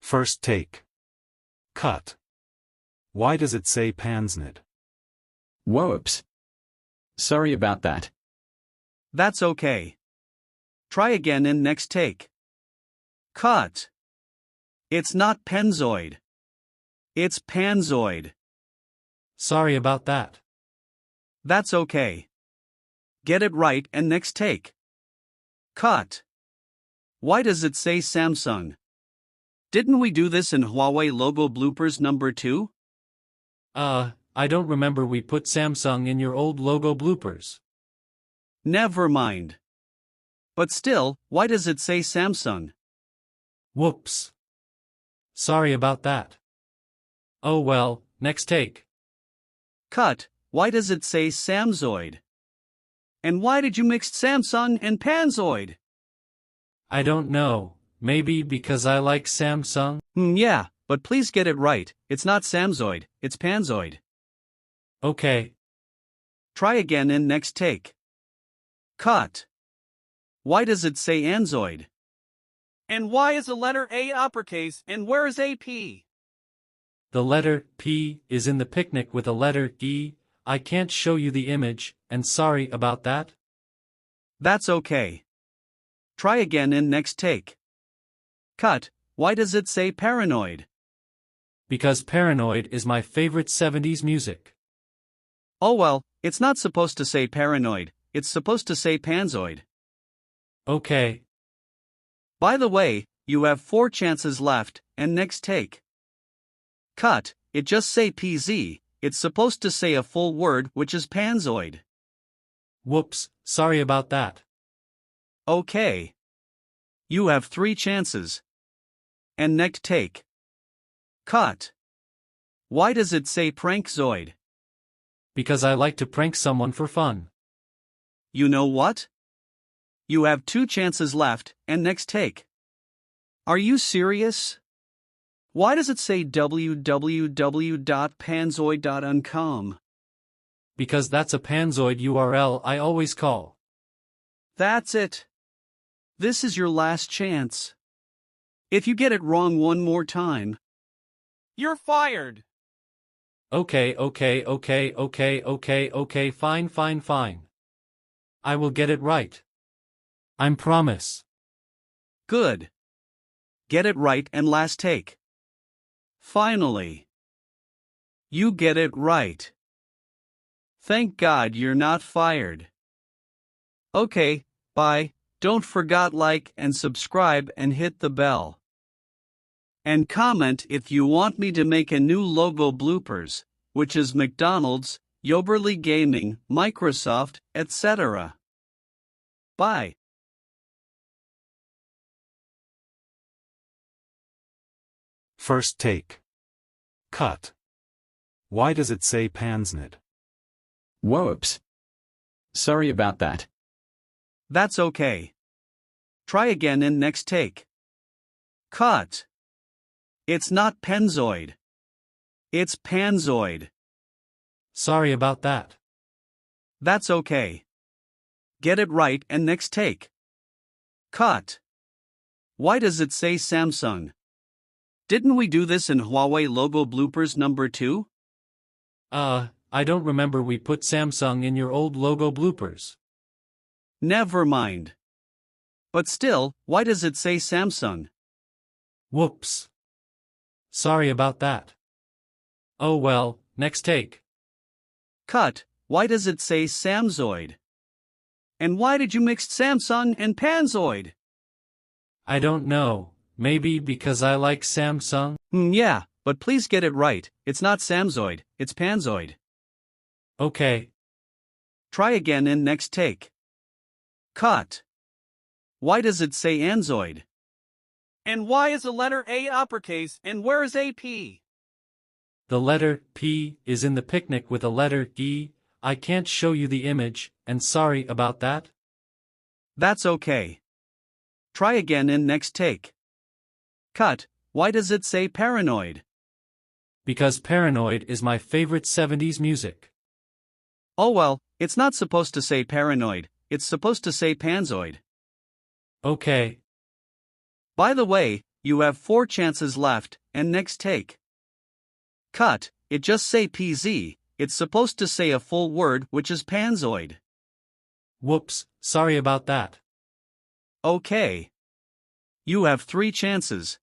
First take. Cut. Why does it say Pansnit? Whoops. Sorry about that. That's okay. Try again in next take. Cut. It's not penzoid. It's panzoid. Sorry about that. That's okay. Get it right and next take. Cut. Why does it say Samsung? Didn't we do this in Huawei logo bloopers number 2? I don't remember we put Samsung in your old logo bloopers. Never mind. But still, why does it say Samsung? Whoops. Sorry about that. Oh well, next take. Cut. Why does it say Samzoid? And why did you mix Samsung and Panzoid? I don't know, maybe because I like Samsung? Yeah, but please get it right, it's not Samzoid, it's Panzoid. Okay. Try again in next take. Cut. Why does it say Anzoid? And why is the letter A uppercase and where is AP? The letter P is in the picnic with a letter E. I can't show you the image, and sorry about that. That's okay. Try again in next take. Cut. Why does it say paranoid? Because Paranoid is my favorite 70s music. Oh well, it's not supposed to say paranoid, it's supposed to say panzoid. Okay. By the way, you have 4 chances left, and next take. Cut. It just say PZ, it's supposed to say a full word which is panzoid. Whoops, sorry about that. Okay. You have 3 chances. And next take. Cut. Why does it say prankzoid? Because I like to prank someone for fun. You know what? You have 2 chances left, and next take. Are you serious? Why does it say www.panzoid.uncom? Because that's a Panzoid URL I always call. That's it. This is your last chance. If you get it wrong one more time, you're fired. Okay, fine. I will get it right. I promise. Good. Get it right and last take. Finally. You get it right. Thank God you're not fired. Okay, bye. Don't forget like and subscribe and hit the bell. And comment if you want me to make a new logo bloopers, which is McDonald's, Yoberly Gaming, Microsoft, etc. Bye. First take. Cut. Why does it say Pansnit? Whoops. Sorry about that. That's okay. Try again in next take. Cut. It's not penzoid. It's panzoid. Sorry about that. That's okay. Get it right and next take. Cut. Why does it say Samsung? Didn't we do this in Huawei logo bloopers number 2? I don't remember we put Samsung in your old logo bloopers. Never mind. But still, why does it say Samsung? Whoops. Sorry about that. Oh well, next take. Cut. Why does it say Samzoid? And why did you mix Samsung and Panzoid? I don't know, maybe because I like Samsung? Yeah, but please get it right, it's not Samzoid, it's Panzoid. Okay. Try again in next take. Cut. Why does it say Anzoid? And why is the letter A uppercase and where is AP? The letter P is in the picnic with a letter E. I can't show you the image, and sorry about that. That's okay. Try again in next take. Cut. Why does it say paranoid? Because Paranoid is my favorite 70s music. Oh well, it's not supposed to say paranoid, it's supposed to say panzoid. Okay. By the way, You have 4 chances left, and next take. Cut, it just say PZ, it's supposed to say a full word which is panzoid. Whoops, sorry about that. Okay. You have 3 chances.